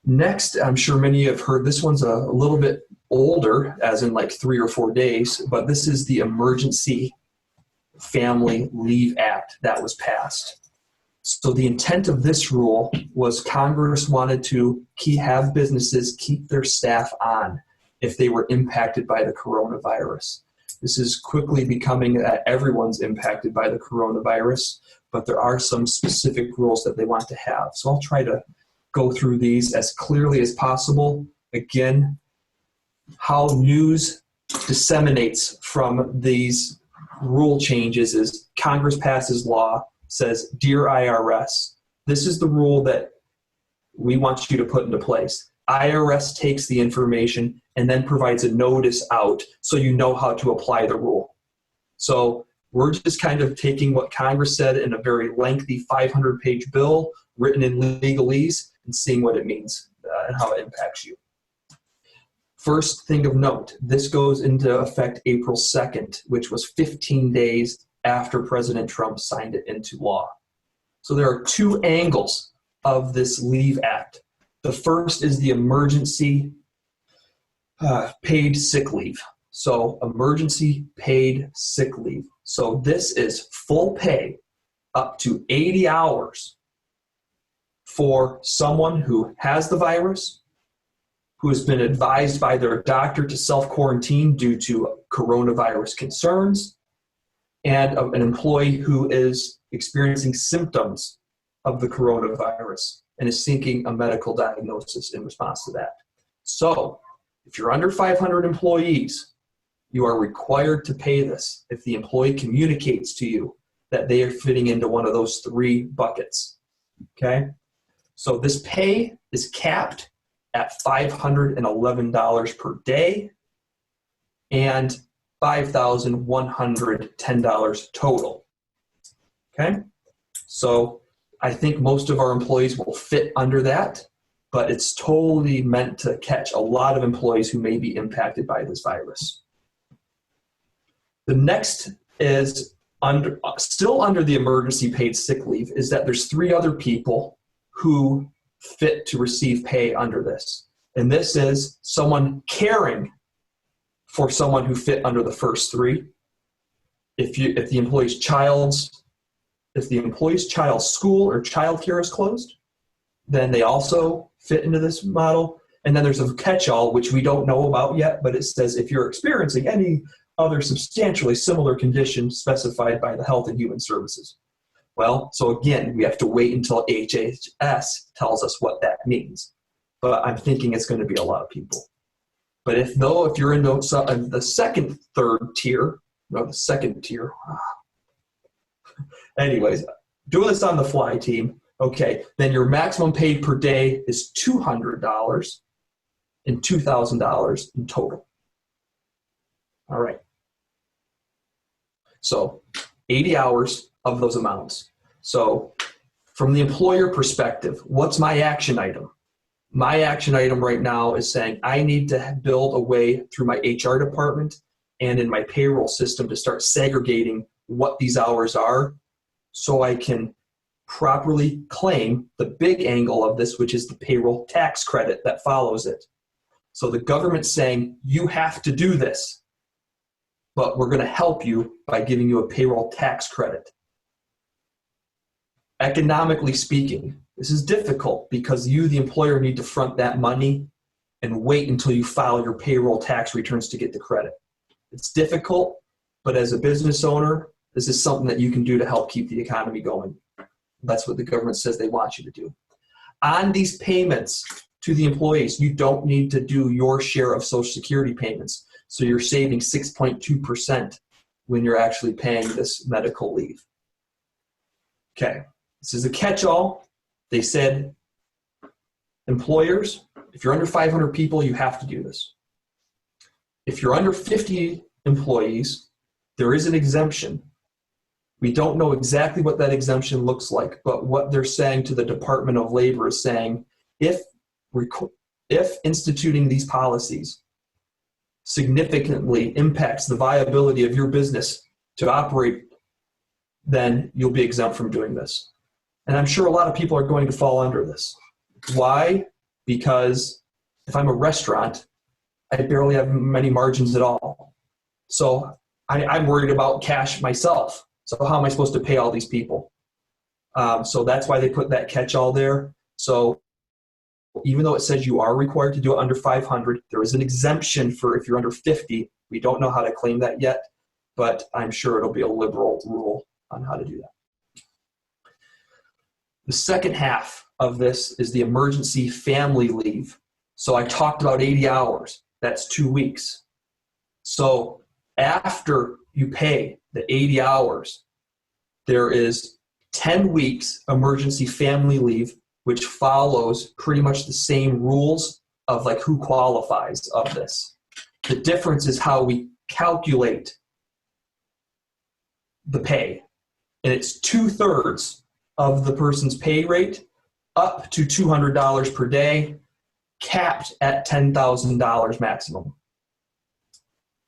Next, I'm sure many have heard, this one's a little bit older, as in like 3 or 4 days, but this is the Emergency Family Leave Act that was passed. So the intent of this rule was Congress wanted to have businesses keep their staff on if they were impacted by the coronavirus. This is quickly becoming that everyone's impacted by the coronavirus, but there are some specific rules that they want to have. So I'll try to go through these as clearly as possible. Again, how news disseminates from these rule changes is Congress passes law, says, "Dear IRS, this is the rule that we want you to put into place." IRS takes the information and then provides a notice out so you know how to apply the rule. So we're just kind of taking what Congress said in a very lengthy 500-page bill written in legalese and seeing what it means and how it impacts you. First thing of note, this goes into effect April 2nd, which was 15 days after President Trump signed it into law. So there are two angles of this Leave Act. The first is the emergency paid sick leave. So emergency paid sick leave. So this is full pay up to 80 hours for someone who has the virus, who has been advised by their doctor to self-quarantine due to coronavirus concerns, and an employee who is experiencing symptoms of the coronavirus and is seeking a medical diagnosis in response to that. So if you're under 500 employees, you are required to pay this if the employee communicates to you that they are fitting into one of those 3 buckets. Okay? So this pay is capped at $511 per day and $5,110 total. Okay? So I think most of our employees will fit under that, but it's totally meant to catch a lot of employees who may be impacted by this virus. The next is still under the emergency paid sick leave is that there's 3 other people who fit to receive pay under this. And this is someone caring for someone who fit under the first 3. If the employee's child's school or childcare is closed, then they also fit into this model. And then there's a catch-all, which we don't know about yet, but it says if you're experiencing any other substantially similar condition specified by the Health and Human Services. Well, so again, we have to wait until HHS tells us what that means. But I'm thinking it's going to be a lot of people. But if you're in the second tier, anyways, doing this on the fly, team, okay, then your maximum paid per day is $200 and $2,000 in total. All right. So 80 hours of those amounts. So from the employer perspective, what's my action item? My action item right now is saying I need to build a way through my HR department and in my payroll system to start segregating what these hours are so I can properly claim the big angle of this, which is the payroll tax credit that follows it. So the government's saying you have to do this, but we're going to help you by giving you a payroll tax credit. Economically speaking, this is difficult because you, the employer, need to front that money and wait until you file your payroll tax returns to get the credit. It's difficult, but as a business owner, this is something that you can do to help keep the economy going. That's what the government says they want you to do. On these payments to the employees, you don't need to do your share of Social Security payments. So you're saving 6.2% when you're actually paying this medical leave. Okay, this is a catch-all. They said, employers, if you're under 500 people, you have to do this. If you're under 50 employees, there is an exemption. We don't know exactly what that exemption looks like, but what they're saying to the Department of Labor is saying, if instituting these policies significantly impacts the viability of your business to operate, then you'll be exempt from doing this. And I'm sure a lot of people are going to fall under this. Why? because if I'm a restaurant, I barely have many margins at all. So I'm worried about cash myself. So how am I supposed to pay all these people? So that's why they put that catch-all there. So even though it says you are required to do it under 500, there is an exemption for if you're under 50. We don't know how to claim that yet, but I'm sure it'll be a liberal rule on how to do that. The second half of this is the emergency family leave. So I talked about 80 hours. That's 2 weeks. So after you pay the 80 hours, there is 10 weeks emergency family leave, which follows pretty much the same rules of like who qualifies of this. The difference is how we calculate the pay. And it's 2/3 of the person's pay rate up to $200 per day, capped at $10,000 maximum.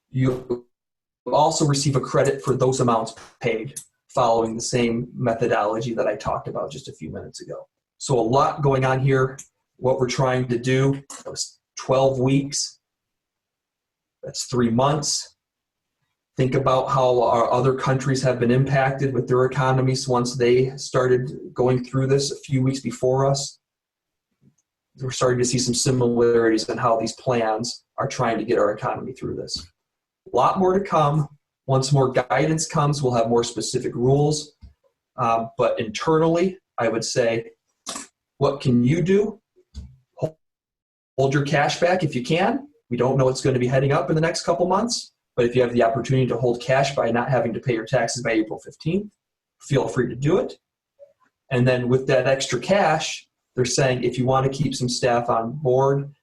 You also receive a credit for those amounts paid, following the same methodology that I talked about just a few minutes ago. So a lot going on here. What we're trying to do, that was 12 weeks. That's 3 months. Think about how our other countries have been impacted with their economies once they started going through this a few weeks before us. We're starting to see some similarities in how these plans are trying to get our economy through this. A lot more to come. Once more guidance comes, we'll have more specific rules. But internally, I would say, what can you do? Hold your cash back if you can. We don't know what's going to be heading up in the next couple months, but if you have the opportunity to hold cash by not having to pay your taxes by April 15th, feel free to do it. And then with that extra cash, they're saying if you want to keep some staff on board,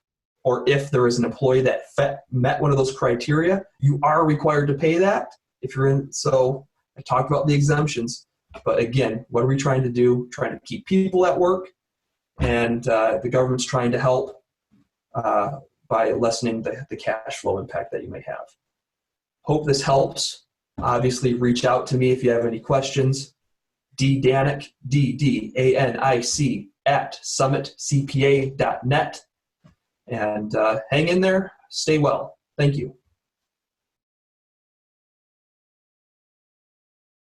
or if there is an employee that met one of those criteria, you are required to pay that if you're in. So I talked about the exemptions, but again, what are we trying to do? Trying to keep people at work, and the government's trying to help by lessening the cash flow impact that you may have. Hope this helps. Obviously, reach out to me if you have any questions. Danic, DDANIC @summitcpa.net. And hang in there. Stay well. Thank you.